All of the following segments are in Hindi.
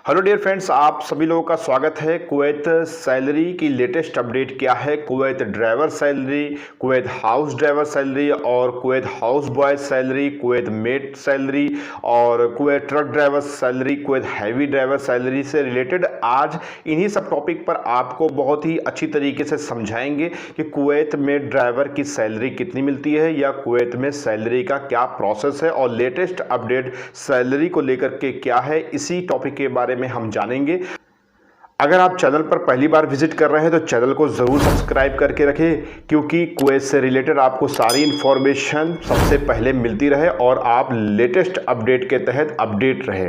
हेलो डियर फ्रेंड्स, आप सभी लोगों का स्वागत है। कुवैत सैलरी की लेटेस्ट अपडेट क्या है, Kuwait driver salary, Kuwait house driver salary और Kuwait house boy salary, Kuwait maid salary और Kuwait truck driver salary, Kuwait heavy driver salary से रिलेटेड आज इन्हीं सब टॉपिक पर आपको बहुत ही अच्छी तरीके से समझाएंगे कि कुवैत में ड्राइवर की सैलरी कितनी मिलती है या कुवैत में सैलरी का क्या प्रोसेस है और लेटेस्ट अपडेट सैलरी को लेकर के क्या है, इसी टॉपिक के बारे में हम जानेंगे। अगर आप चैनल पर पहली बार विजिट कर रहे हैं तो चैनल को ज़रूर सब्सक्राइब करके रखें, क्योंकि कुवैत से रिलेटेड आपको सारी इन्फॉर्मेशन सबसे पहले मिलती रहे और आप लेटेस्ट अपडेट के तहत अपडेट रहे।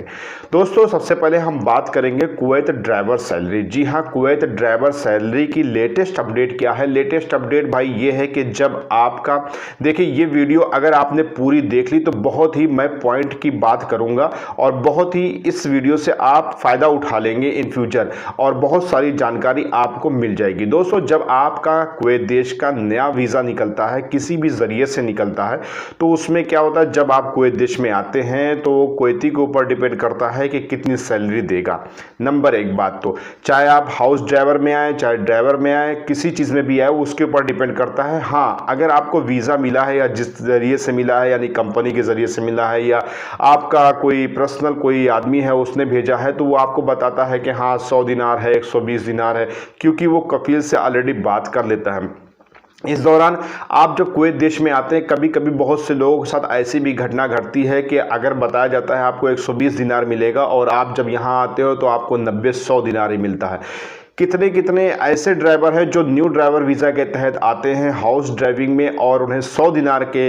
दोस्तों, सबसे पहले हम बात करेंगे कुवैत ड्राइवर सैलरी। जी हाँ, कुवैत ड्राइवर सैलरी की लेटेस्ट अपडेट क्या है। लेटेस्ट अपडेट भाई ये है कि जब आपका देखिए ये वीडियो अगर आपने पूरी देख ली तो बहुत ही मैं पॉइंट की बात करूँगा और बहुत ही इस वीडियो से आप फ़ायदा उठा लेंगे इन फ्यूचर और बहुत सारी जानकारी आपको मिल जाएगी। दोस्तों, जब आपका कुवैत देश का नया वीज़ा निकलता है, किसी भी ज़रिए से निकलता है, तो उसमें क्या होता है, जब आप कुवैत देश में आते हैं तो कुवैती के ऊपर डिपेंड करता है कि कितनी सैलरी देगा। नंबर एक बात, तो चाहे आप हाउस ड्राइवर में आए, चाहे ड्राइवर में आए, किसी चीज़ में भी आए, उसके ऊपर डिपेंड करता है। हाँ, अगर आपको वीज़ा मिला है या जिस ज़रिए से मिला है, यानी कंपनी के ज़रिए से मिला है या आपका कोई पर्सनल कोई आदमी है उसने भेजा है, तो वो आपको बताता है कि हाँ 100 दिनार है, 120 दिनार है, क्योंकि वो कफील से ऑलरेडी बात कर लेता है। इस दौरान आप जब कुवैत देश में आते हैं, कभी कभी बहुत से लोगों के साथ ऐसी भी घटना घटती है कि अगर बताया जाता है आपको 120 दिनार मिलेगा और आप जब यहाँ आते हो तो आपको 90-100 दिनार ही मिलता है। कितने कितने ऐसे ड्राइवर हैं जो न्यू ड्राइवर वीज़ा के तहत आते हैं हाउस ड्राइविंग में और उन्हें 100 दिनार के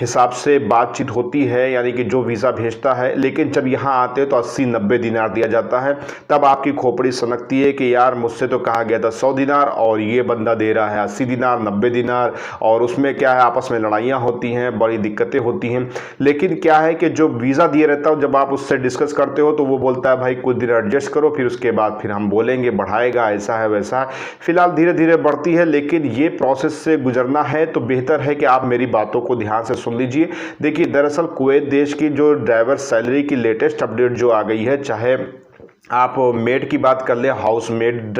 हिसाब से बातचीत होती है, यानी कि जो वीज़ा भेजता है, लेकिन जब यहाँ आते हैं तो 80-90 दिनार दिया जाता है। तब आपकी खोपड़ी सनकती है कि यार मुझसे तो कहा गया था 100 दिनार और ये बंदा दे रहा है 80 दिनार, 90 दिनार, और उसमें क्या है, आपस में लड़ाइयाँ होती हैं, बड़ी दिक्कतें होती हैं। लेकिन क्या है कि जो वीज़ा दिए रहता है, जब आप उससे डिस्कस करते हो तो वो बोलता है भाई कुछ दिन एडजस्ट करो, फिर उसके बाद फिर हम बोलेंगे, बढ़ाएगा, ऐसा है वैसा है। फिलहाल धीरे धीरे बढ़ती है, लेकिन ये प्रोसेस से गुजरना है तो बेहतर है कि आप मेरी बातों को ध्यान से सुन लीजिए। देखिए, दरअसल कुवैत देश की जो ड्राइवर सैलरी की लेटेस्ट अपडेट जो आ गई है, चाहे आप मेड की बात कर ले, हाउस मेड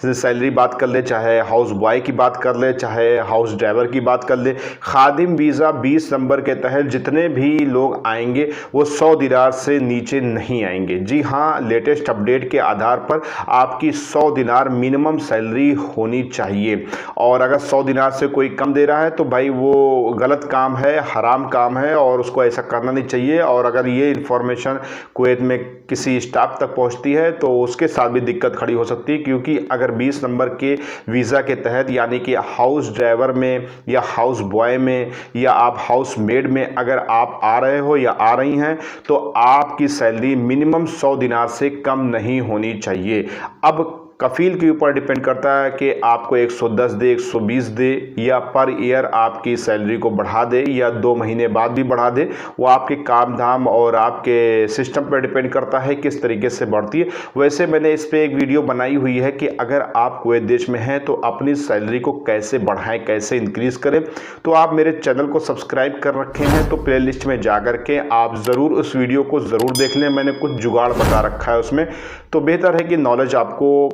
सैलरी बात कर ले, चाहे हाउस बॉय की बात कर ले, चाहे हाउस ड्राइवर की बात कर ले, खादिम वीज़ा 20 नंबर के तहत जितने भी लोग आएंगे वो 100 दिनार से नीचे नहीं आएंगे। जी हाँ, लेटेस्ट अपडेट के आधार पर आपकी 100 दिनार मिनिमम सैलरी होनी चाहिए, और अगर 100 दिनार से कोई कम दे रहा है तो भाई वो गलत काम है, हराम काम है और उसको ऐसा करना नहीं चाहिए। और अगर ये इन्फॉर्मेशन कुवैत में किसी स्टाफ तक पहुँचती है तो उसके साथ भी दिक्कत खड़ी हो सकती है, क्योंकि अगर 20 नंबर के वीज़ा के तहत, यानी कि हाउस ड्राइवर में या हाउस बॉय में या आप हाउस मेड में अगर आप आ रहे हो या आ रही हैं, तो आपकी सैलरी मिनिमम 100 दिनार से कम नहीं होनी चाहिए। अब कफील के ऊपर डिपेंड करता है कि आपको 110 दे, 120 दे, या पर ईयर आपकी सैलरी को बढ़ा दे या 2 महीने बाद भी बढ़ा दे। वो आपके काम धाम और आपके सिस्टम पर डिपेंड करता है किस तरीके से बढ़ती है। वैसे मैंने इस पर एक वीडियो बनाई हुई है कि अगर आप कुवैत देश में हैं तो अपनी सैलरी को कैसे बढ़ाएं, कैसे इंक्रीज़ करें। तो आप मेरे चैनल को सब्सक्राइब कर रखे हैं तो प्ले लिस्ट में जा कर के आप ज़रूर उस वीडियो को ज़रूर देख लें। मैंने कुछ जुगाड़ बता रखा है उसमें, तो बेहतर है कि नॉलेज आपको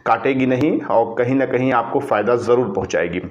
काटेगी नहीं और कहीं ना कहीं आपको फ़ायदा ज़रूर पहुंचाएगी।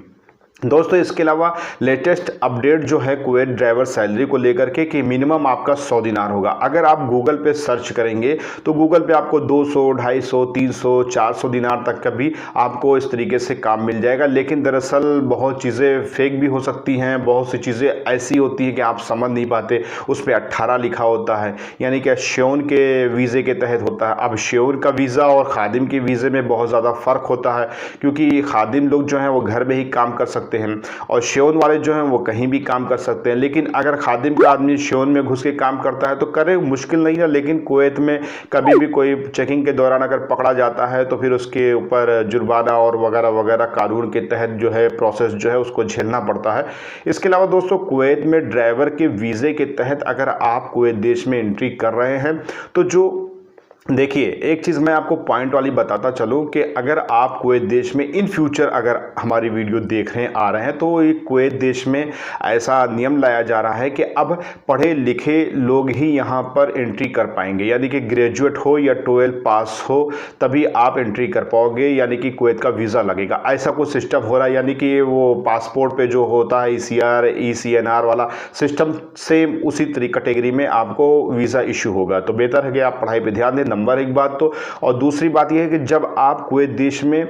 दोस्तों, इसके अलावा लेटेस्ट अपडेट जो है कुवैत ड्राइवर सैलरी को लेकर के कि मिनिमम आपका 100 दिनार होगा। अगर आप गूगल पे सर्च करेंगे तो गूगल पे आपको 200, 250, 300, 400 दिनार तक का भी आपको इस तरीके से काम मिल जाएगा। लेकिन दरअसल बहुत चीज़ें फेक भी हो सकती हैं, बहुत सी चीज़ें ऐसी होती हैं कि आप समझ नहीं पाते। उस पर 18 लिखा होता है, यानी कि श्योन के वीज़े के तहत होता है। अब श्योन का वीज़ा और खादिम के वीज़े में बहुत ज़्यादा फ़र्क होता है, क्योंकि खादिम लोग जो हैं वो घर में ही काम कर सकते हैं और श्योन वाले जो हैं वो कहीं भी काम कर सकते हैं। लेकिन अगर खादिम का आदमी श्योन में घुस के काम करता है तो करे, मुश्किल नहीं है। लेकिन कुवैत में कभी भी कोई चेकिंग के दौरान अगर पकड़ा जाता है तो फिर उसके ऊपर जुर्माना और वगैरह वगैरह कानून के तहत जो है प्रोसेस जो है उसको झेलना पड़ता है। इसके अलावा दोस्तों, कुवैत में ड्राइवर के वीज़े के तहत अगर आप कुवैत देश में एंट्री कर रहे हैं तो जो देखिए, एक चीज़ मैं आपको पॉइंट वाली बताता चलूँ कि अगर आप कुवैत देश में इन फ्यूचर अगर हमारी वीडियो देख रहे आ रहे हैं तो ये कुवैत देश में ऐसा नियम लाया जा रहा है कि अब पढ़े लिखे लोग ही यहाँ पर एंट्री कर पाएंगे, यानी कि ग्रेजुएट हो या 12 पास हो तभी आप एंट्री कर पाओगे, यानी कि कुवैत का वीज़ा लगेगा। ऐसा कुछ सिस्टम हो रहा है, यानी कि वो पासपोर्ट पे जो होता है ECR ECNR वाला सिस्टम, सेम उसी तरीके कैटेगरी में आपको वीज़ा इशू होगा। तो बेहतर है कि आप पढ़ाई पर ध्यान दें, नंबर एक बात तो। और दूसरी बात यह है कि जब आप कुवैत देश में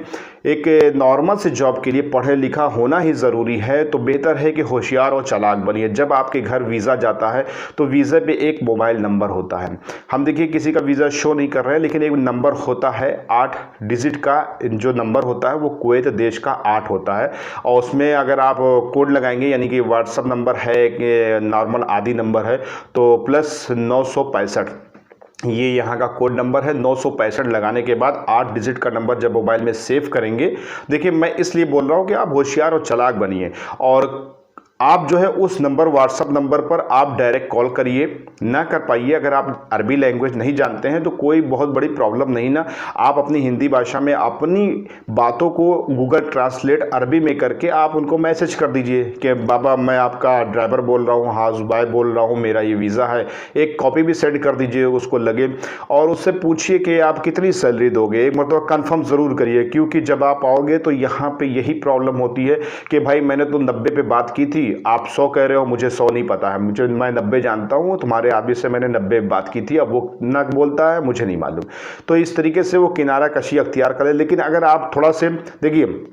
एक नॉर्मल से जॉब के लिए पढ़े लिखा होना ही ज़रूरी है, तो बेहतर है कि होशियार और चालाक बनिए। जब आपके घर वीज़ा जाता है तो वीज़ा पे एक मोबाइल नंबर होता है। हम देखिए किसी का वीज़ा शो नहीं कर रहे हैं, लेकिन एक नंबर होता है 8 डिजिट का, जो नंबर होता है वो कुवैत देश का 8 होता है। और उसमें अगर आप कोड लगाएंगे, यानी कि व्हाट्सअप नंबर है कि नॉर्मल आदि नंबर है, तो +965 ये यहाँ का कोड नंबर है। 965 लगाने के बाद 8 डिजिट का नंबर जब मोबाइल में सेव करेंगे, देखिए मैं इसलिए बोल रहा हूँ कि आप होशियार और चालाक बनिए, और आप जो है उस नंबर व्हाट्सअप नंबर पर आप डायरेक्ट कॉल करिए, ना कर पाइए अगर आप अरबी लैंग्वेज नहीं जानते हैं तो कोई बहुत बड़ी प्रॉब्लम नहीं ना। आप अपनी हिंदी भाषा में अपनी बातों को गूगल ट्रांसलेट अरबी में करके आप उनको मैसेज कर दीजिए कि बाबा मैं आपका ड्राइवर बोल रहा हूँ, हाउस बॉय बोल रहा हूँ, मेरा ये वीज़ा है। एक कॉपी भी सेंड कर दीजिए उसको लगे, और उससे पूछिए कि आप कितनी सैलरी दोगे। एक मतलब कन्फर्म ज़रूर करिए, क्योंकि जब आप आओगे तो यहाँ पर यही प्रॉब्लम होती है कि भाई मैंने तो 90 पे बात की थी, आप 100 कह रहे हो, मुझे 100 नहीं पता है, मैं 90 जानता हूँ, तुम्हारे आदमी से मैंने 90 बात की थी, अब वो ना बोलता है मुझे नहीं मालूम। तो इस तरीके से वो किनारा कशी अख्तियार करें। लेकिन अगर आप थोड़ा से देखिए,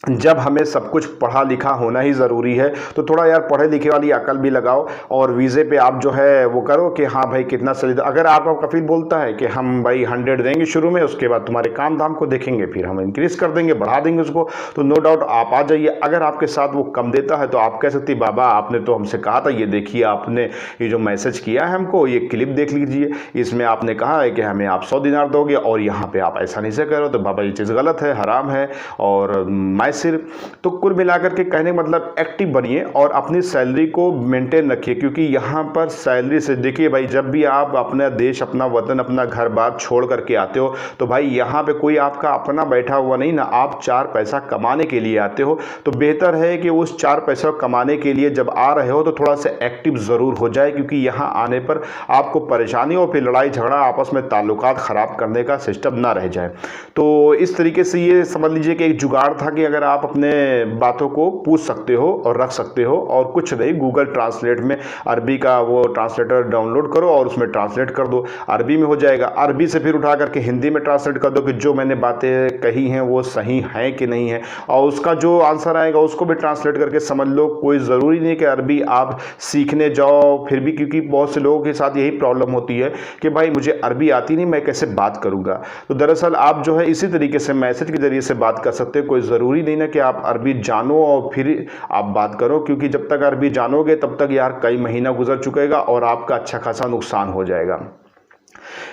जब हमें सब कुछ पढ़ा लिखा होना ही ज़रूरी है तो थोड़ा यार पढ़े लिखे वाली अकल भी लगाओ, और वीज़े पे आप जो है वो करो कि हाँ भाई कितना सलीदा। अगर आपका कफील बोलता है कि हम भाई 100 देंगे शुरू में, उसके बाद तुम्हारे काम धाम को देखेंगे, फिर हम इंक्रीज़ कर देंगे, बढ़ा देंगे उसको, तो नो डाउट आप आ जाइए। अगर आपके साथ वो कम देता है तो आप कह सकते बाबा आपने तो हमसे कहा था, ये देखिए आपने ये जो मैसेज किया है हमको, ये क्लिप देख लीजिए, इसमें आपने कहा है कि हमें आप 100 दिनार दोगे और यहाँ पर आप ऐसा नहीं से करो, तो बाबा ये चीज़ गलत है, हराम है और सिर्फ। तो कुल मिलाकर के कहने का मतलब एक्टिव बनिए और अपनी सैलरी को मेंटेन रखिए, क्योंकि यहाँ पर सैलरी से देखिए भाई, जब भी आप अपना देश, अपना वतन, अपना घर बार छोड़ करके आते हो तो भाई यहाँ पे कोई आपका अपना बैठा हुआ नहीं ना, आप 4 पैसा कमाने के लिए आते हो। तो बेहतर है कि उस 4 पैसा कमाने के लिए जब आ रहे हो तो थोड़ा सा एक्टिव ज़रूर हो जाए, क्योंकि यहाँ आने पर आपको परेशानी और फिर लड़ाई झगड़ा, आपस में ताल्लुकात ख़राब करने का सिस्टम ना रह जाए। तो इस तरीके से ये समझ लीजिए कि एक जुगाड़ था कि अगर आप अपने बातों को पूछ सकते हो और रख सकते हो, और कुछ नहीं, गूगल ट्रांसलेट में अरबी का वो ट्रांसलेटर डाउनलोड करो और उसमें ट्रांसलेट कर दो, अरबी में हो जाएगा। अरबी से फिर उठा करके हिंदी में ट्रांसलेट कर दो कि जो मैंने बातें कही हैं वो सही हैं कि नहीं है, और उसका जो आंसर आएगा उसको भी ट्रांसलेट करके समझ लो। कोई ज़रूरी नहीं कि अरबी आप सीखने जाओ फिर भी, क्योंकि बहुत से लोगों के साथ यही प्रॉब्लम होती है कि भाई मुझे अरबी आती नहीं, मैं कैसे बात करूँगा। तो दरअसल आप जो है इसी तरीके से मैसेज के ज़रिए से बात कर सकते हो। कोई ज़रूरी नहीं ना कि आप अरबी जानो और फिर आप बात करो, क्योंकि जब तक अरबी जानोगे तब तक यार कई महीना गुजर चुकेगा और आपका अच्छा खासा नुकसान हो जाएगा।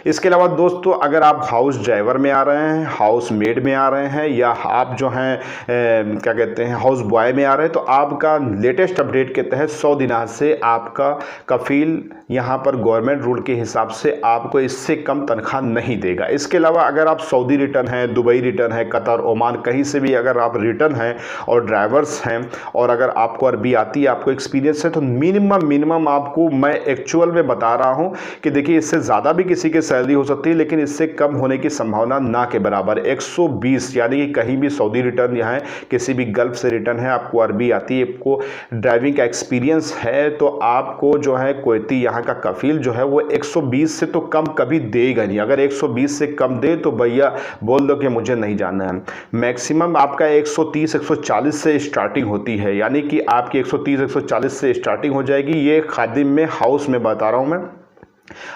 इसके अलावा दोस्तों, अगर आप हाउस ड्राइवर में आ रहे हैं, हाउस मेड में आ रहे हैं, या आप जो हैं क्या कहते हैं हाउस बॉय में आ रहे हैं, तो आपका लेटेस्ट अपडेट के तहत 100 दिनार से आपका कफील यहाँ पर गवर्नमेंट रूल के हिसाब से आपको इससे कम तनख्वाह नहीं देगा। इसके अलावा अगर आप सऊदी रिटर्न हैं, दुबई रिटर्न है, कतर, ओमान, कहीं से भी अगर आप रिटर्न हैं और ड्राइवर्स हैं, और अगर आपको अरबी आती है, आपको एक्सपीरियंस है, तो मिनिमम आपको मैं एक्चुअल में बता रहा हूँ कि देखिए इससे ज़्यादा भी किसी की सैलरी हो सकती है, लेकिन इससे कम होने की संभावना ना के बराबर 120, यानी कि कहीं भी सऊदी रिटर्न यहाँ किसी भी गल्फ से रिटर्न है, आपको अरबी आती है, आपको ड्राइविंग का एक्सपीरियंस है, तो आपको जो है कुवैती यहाँ का कफील जो है वो 120 से तो कम कभी देगा नहीं। अगर 120 से कम दे तो भैया बोल दो कि मुझे नहीं जाना है। मैक्सिमम आपका 130-140 से स्टार्टिंग होती है, यानी कि आपकी 130-140 से स्टार्टिंग हो जाएगी। ये खादिम में, हाउस में बता रहा हूँ मैं।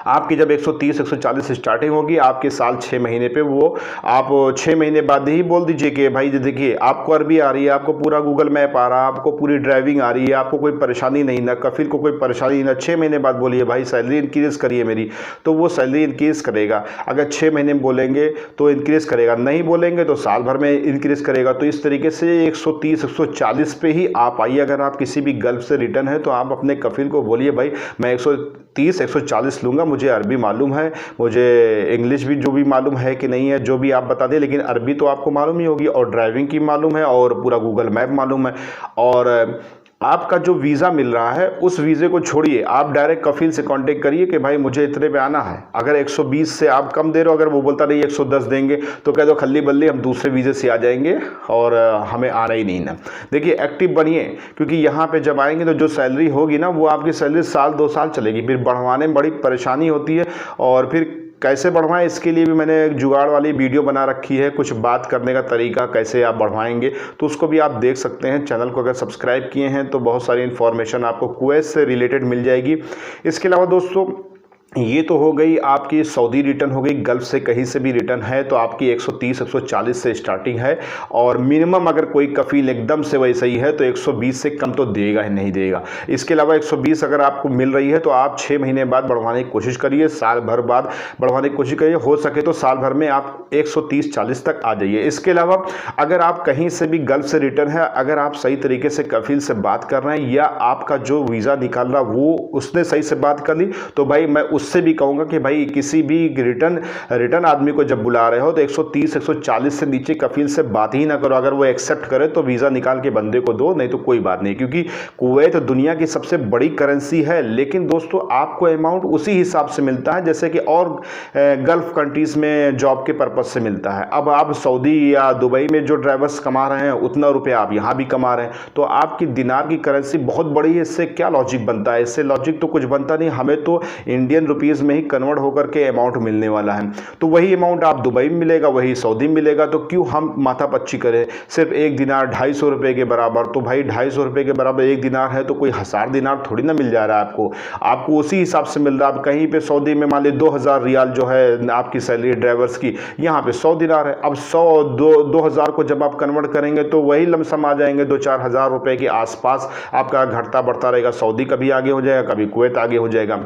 आपकी जब 130-140 स्टार्टिंग होगी, आपके साल 6 महीने पे वो आप 6 महीने बाद ही बोल दीजिए कि भाई देखिए आपको अरबी आ रही है, आपको पूरा गूगल मैप आ रहा है, आपको पूरी ड्राइविंग आ रही है, आपको कोई परेशानी नहीं, ना कफील को कोई परेशानी ना। 6 महीने बाद बोलिए भाई सैलरी इंक्रीज़ करिए मेरी, तो वो सैलरी इंक्रीज़ करेगा। अगर 6 महीने में बोलेंगे तो इंक्रीज़ करेगा, नहीं बोलेंगे तो साल भर में इंक्रीज़ करेगा। तो इस तरीके से 130-140 पे ही आप आइए। अगर आप किसी भी गल्फ से रिटर्न है तो आप अपने कफील को बोलिए भाई मैं 130-140 गाइडेंस लूँगा। मुझे अरबी मालूम है, मुझे इंग्लिश भी जो भी मालूम है कि नहीं है, जो भी आप बता दें, लेकिन अरबी तो आपको मालूम ही होगी और ड्राइविंग की मालूम है और पूरा गूगल मैप मालूम है। और आपका जो वीज़ा मिल रहा है उस वीज़े को छोड़िए, आप डायरेक्ट कफिल से कांटेक्ट करिए कि भाई मुझे इतने पे आना है। अगर 120 से आप कम दे रहे हो, अगर वो बोलता नहीं 110 देंगे, तो कह दो खल्ली बल्ली हम दूसरे वीज़े से आ जाएंगे और हमें आना ही नहीं ना। देखिए एक्टिव बनिए, क्योंकि यहाँ पे जब आएंगे तो जो सैलरी होगी ना वो आपकी सैलरी साल 2 साल चलेगी, फिर बढ़वाने में बड़ी परेशानी होती है। और फिर कैसे बढ़वाएं, इसके लिए भी मैंने एक जुगाड़ वाली वीडियो बना रखी है, कुछ बात करने का तरीका कैसे आप बढ़वाएंगे, तो उसको भी आप देख सकते हैं। चैनल को अगर सब्सक्राइब किए हैं तो बहुत सारी इन्फॉर्मेशन आपको कुवैत से रिलेटेड मिल जाएगी। इसके अलावा दोस्तों ये तो हो गई आपकी सऊदी रिटर्न हो गई, गल्फ से कहीं से भी रिटर्न है तो आपकी 130 140 से स्टार्टिंग है, और मिनिमम अगर कोई कफील एकदम से वैसा ही है तो 120 से कम तो देगा ही नहीं देगा। इसके अलावा 120 अगर आपको मिल रही है तो आप 6 महीने बाद बढ़वाने की कोशिश करिए, साल भर बाद बढ़वाने की कोशिश करिए, हो सके तो साल भर में आप 130-40 तक आ जाइए। इसके अलावा अगर आप कहीं से भी गल्फ से रिटर्न है, अगर आप सही तरीके से कफील से बात कर रहे हैं या आपका जो वीज़ा निकाल रहा वो उसने सही से बात कर ली, तो भाई मैं उससे भी कहूंगा कि भाई किसी भी रिटर्न आदमी को जब बुला रहे हो तो 130 140 से नीचे कफील से बात ही ना करो। अगर वो एक्सेप्ट करे तो वीज़ा निकाल के बंदे को दो, नहीं तो कोई बात नहीं, क्योंकि कुवैत दुनिया की सबसे बड़ी करेंसी है। लेकिन दोस्तों आपको अमाउंट उसी हिसाब से मिलता है जैसे कि और गल्फ कंट्रीज में जॉब के पर्पज से मिलता है। अब आप सऊदी या दुबई में जो ड्राइवर्स कमा रहे हैं उतना रुपया आप यहाँ भी कमा रहे हैं, तो आपकी दिनार की करेंसी बहुत बड़ी है। इससे क्या लॉजिक बनता है? इससे लॉजिक तो कुछ बनता नहीं, हमें तो इंडियन रुपीज़ में ही कन्वर्ट होकर के अमाउंट मिलने वाला है। तो वही अमाउंट आप दुबई में मिलेगा, वही सऊदी में मिलेगा, तो क्यों हम माथापच्ची करें? सिर्फ एक दिनार 250 रुपये के बराबर, तो भाई 250 रुपये के बराबर एक दिनार है तो कोई 1000 दिनार थोड़ी ना मिल जा रहा है आपको उसी हिसाब से मिल रहा है। आप कहीं पे सऊदी में मान ली 2000 रियाल जो है आपकी सैलरी ड्राइवर्स की, यहाँ पे 100 दिनार है। अब 2000 को जब आप कन्वर्ट करेंगे तो वही लमसम आ जाएंगे 2-4 हज़ार रुपये के आसपास। आपका घटता बढ़ता रहेगा, सऊदी कभी आगे हो जाएगा, कभी कुवैत आगे हो जाएगा।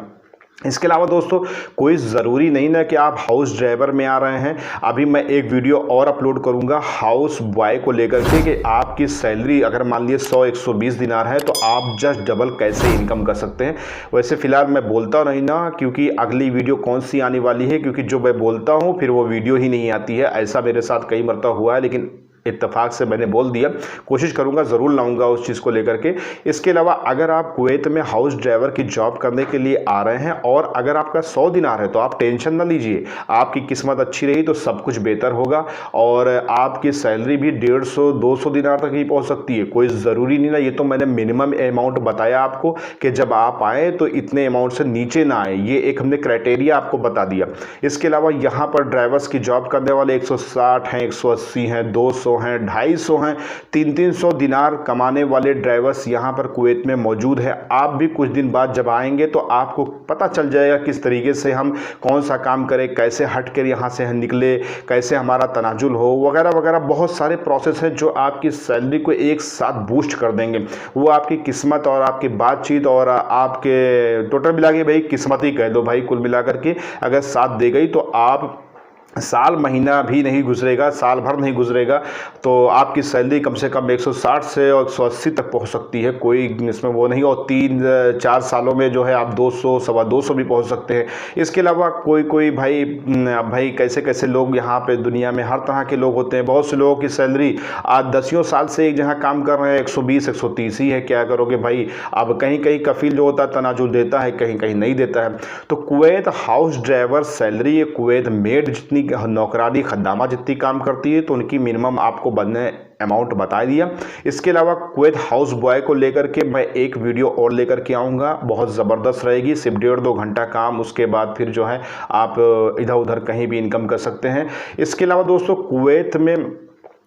इसके अलावा दोस्तों कोई ज़रूरी नहीं ना कि आप हाउस ड्राइवर में आ रहे हैं। अभी मैं एक वीडियो और अपलोड करूंगा हाउस बॉय को लेकर के कि आपकी सैलरी अगर मान लीजिए 100-120 दिनार है तो आप जस्ट डबल कैसे इनकम कर सकते हैं। वैसे फ़िलहाल मैं बोलता नहीं ना, क्योंकि अगली वीडियो कौन सी आने वाली है, क्योंकि जो मैं बोलता हूँ फिर वो वीडियो ही नहीं आती है। ऐसा मेरे साथ कई मरतबा हुआ है, लेकिन इत्तेफाक से मैंने बोल दिया, कोशिश करूंगा ज़रूर लाऊंगा उस चीज़ को लेकर के। इसके अलावा अगर आप कुवैत में हाउस ड्राइवर की जॉब करने के लिए आ रहे हैं और अगर आपका 100 दिनार है तो आप टेंशन ना लीजिए, आपकी किस्मत अच्छी रही तो सब कुछ बेहतर होगा और आपकी सैलरी भी 150-200 दिनार तक ही पहुंच सकती है। कोई ज़रूरी नहीं ना, ये तो मैंने मिनिमम अमाउंट बताया आपको कि जब आप आए तो इतने अमाउंट से नीचे ना आए, ये एक हमने क्राइटेरिया आपको बता दिया। इसके अलावा यहाँ पर ड्राइवर्स की जॉब करने वाले 160 हैं, 180 हैं, 200 हैं, 250 हैं, 300 दिनार कमाने वाले ड्राइवर्स यहाँ पर कुवैत में मौजूद है। आप भी कुछ दिन बाद जब आएंगे तो आपको पता चल जाएगा किस तरीके से हम कौन सा काम करें, कैसे हट कर यहाँ से निकले, कैसे हमारा तनाजुल हो, वगैरह वगैरह। बहुत सारे प्रोसेस हैं जो आपकी सैलरी को एक साथ बूस्ट कर देंगे। वो आपकी किस्मत और आपकी बातचीत और आपके टोटल मिला के भाई किस्मत ही कह दो भाई, कुल मिला करके अगर साथ दे गई तो आप साल महीना भी नहीं गुजरेगा, साल भर नहीं गुजरेगा तो आपकी सैलरी कम से कम 160 से और 180 तक पहुंच सकती है। कोई इसमें वो नहीं, और 3-4 सालों में जो है आप 200 सवा 200 भी पहुंच सकते हैं। इसके अलावा कोई भाई कैसे कैसे लोग यहाँ पे दुनिया में हर तरह के लोग होते हैं। बहुत से लोगों की सैलरी आज 10 साल से एक जहाँ काम कर रहे हैं 120-130 ही है। क्या करोगे भाई? अब कहीं कहीं कफील जो होता है तनाजुल देता है, कहीं कहीं नहीं देता है। तो Kuwait house driver salary, Kuwait made जितनी नौकरानी खद्दामा जितनी काम करती है तो उनकी मिनिमम आपको बनने अमाउंट बता दिया। इसके अलावा कुवैत हाउस बॉय को लेकर के मैं एक वीडियो और लेकर के आऊँगा, बहुत ज़बरदस्त रहेगी, सिर्फ 1.5-2 घंटा काम, उसके बाद फिर जो है आप इधर उधर कहीं भी इनकम कर सकते हैं। इसके अलावा दोस्तों कुवैत में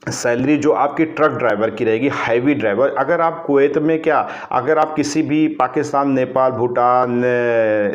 सैलरी जो आपकी ट्रक ड्राइवर की रहेगी, हाईवे ड्राइवर। अगर आप कुवैत में अगर आप किसी भी पाकिस्तान, नेपाल, भूटान,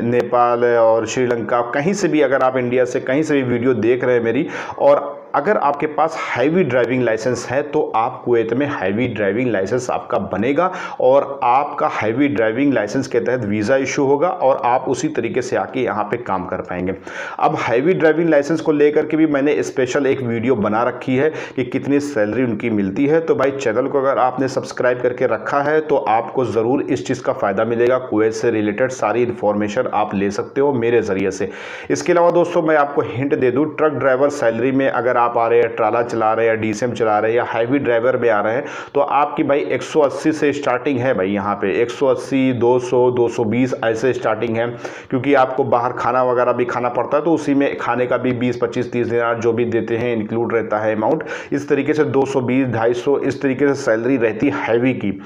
नेपाल और श्रीलंका कहीं से भी, अगर आप इंडिया से कहीं से भी वीडियो देख रहे हैं मेरी और अगर आपके पास हैवी ड्राइविंग लाइसेंस है तो आप कुवैत में हैवी ड्राइविंग लाइसेंस आपका बनेगा और आपका हैवी ड्राइविंग लाइसेंस के तहत वीज़ा इशू होगा और आप उसी तरीके से आके यहाँ पे काम कर पाएंगे। अब हैवी ड्राइविंग लाइसेंस को लेकर के भी मैंने स्पेशल एक वीडियो बना रखी है कि कितनी सैलरी उनकी मिलती है। तो भाई चैनल को अगर आपने सब्सक्राइब करके रखा है तो आपको ज़रूर इस चीज़ का फ़ायदा मिलेगा। कुवैत से रिलेटेड सारी इन्फॉर्मेशन आप ले सकते हो मेरे ज़रिए से। इसके अलावा दोस्तों मैं आपको हिंट दे दूँ, ट्रक ड्राइवर सैलरी में अगर आप आ रहे हैं, ट्राला चला रहे हैं या डीसीएम चला रहे हैं या हैवी ड्राइवर में आ रहे हैं तो आपकी भाई 180 से स्टार्टिंग है। भाई यहाँ पे 180, 200, 220 ऐसे स्टार्टिंग है, क्योंकि आपको बाहर खाना वगैरह भी खाना पड़ता है तो उसी में खाने का भी 20, 25, 30 दिनार जो भी देते हैं इंक्लूड रहता है अमाउंट। इस तरीके से 220, 250 इस तरीके से सैलरी रहती है हैवी की।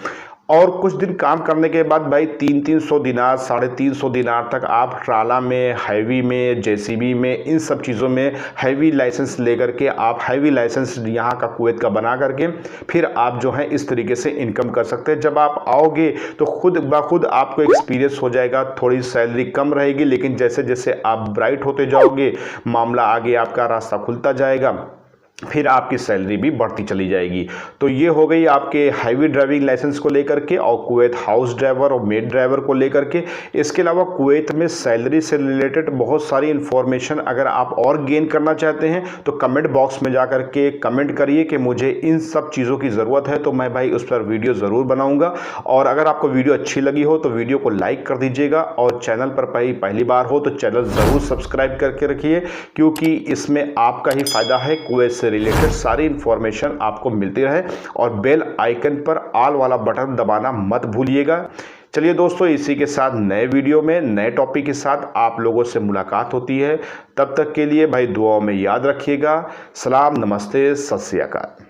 और कुछ दिन काम करने के बाद भाई 300-300 दिनार, 350 दिनार तक आप ट्राला में, हैवी में, जेसीबी में, इन सब चीज़ों में हैवी लाइसेंस लेकर के आप हैवी लाइसेंस यहाँ का कुवैत का बना करके फिर आप जो है इस तरीके से इनकम कर सकते हैं। जब आप आओगे तो खुद ब खुद आपको एक्सपीरियंस हो जाएगा। थोड़ी सैलरी कम रहेगी लेकिन जैसे जैसे आप ब्राइट होते जाओगे मामला आगे आपका रास्ता खुलता जाएगा, फिर आपकी सैलरी भी बढ़ती चली जाएगी। तो ये हो गई आपके हैवी ड्राइविंग लाइसेंस को लेकर के और कुवैत हाउस ड्राइवर और मेड ड्राइवर को लेकर के। इसके अलावा कुवैत में सैलरी से रिलेटेड बहुत सारी इन्फॉर्मेशन अगर आप और गेन करना चाहते हैं तो कमेंट बॉक्स में जा कर के कमेंट करिए कि मुझे इन सब चीज़ों की ज़रूरत है, तो मैं भाई उस पर वीडियो ज़रूर बनाऊँगा। और अगर आपको वीडियो अच्छी लगी हो तो वीडियो को लाइक कर दीजिएगा और चैनल पर पहली बार हो तो चैनल ज़रूर सब्सक्राइब करके रखिए, क्योंकि इसमें आपका ही फ़ायदा है। कुवैत से रिलेटेड सारी इंफॉर्मेशन आपको मिलती रहे और बेल आइकन पर ऑल वाला बटन दबाना मत भूलिएगा। चलिए दोस्तों, इसी के साथ नए वीडियो में नए टॉपिक के साथ आप लोगों से मुलाकात होती है। तब तक के लिए भाई दुआओं में याद रखिएगा। सलाम, नमस्ते, सत श्री अकाल।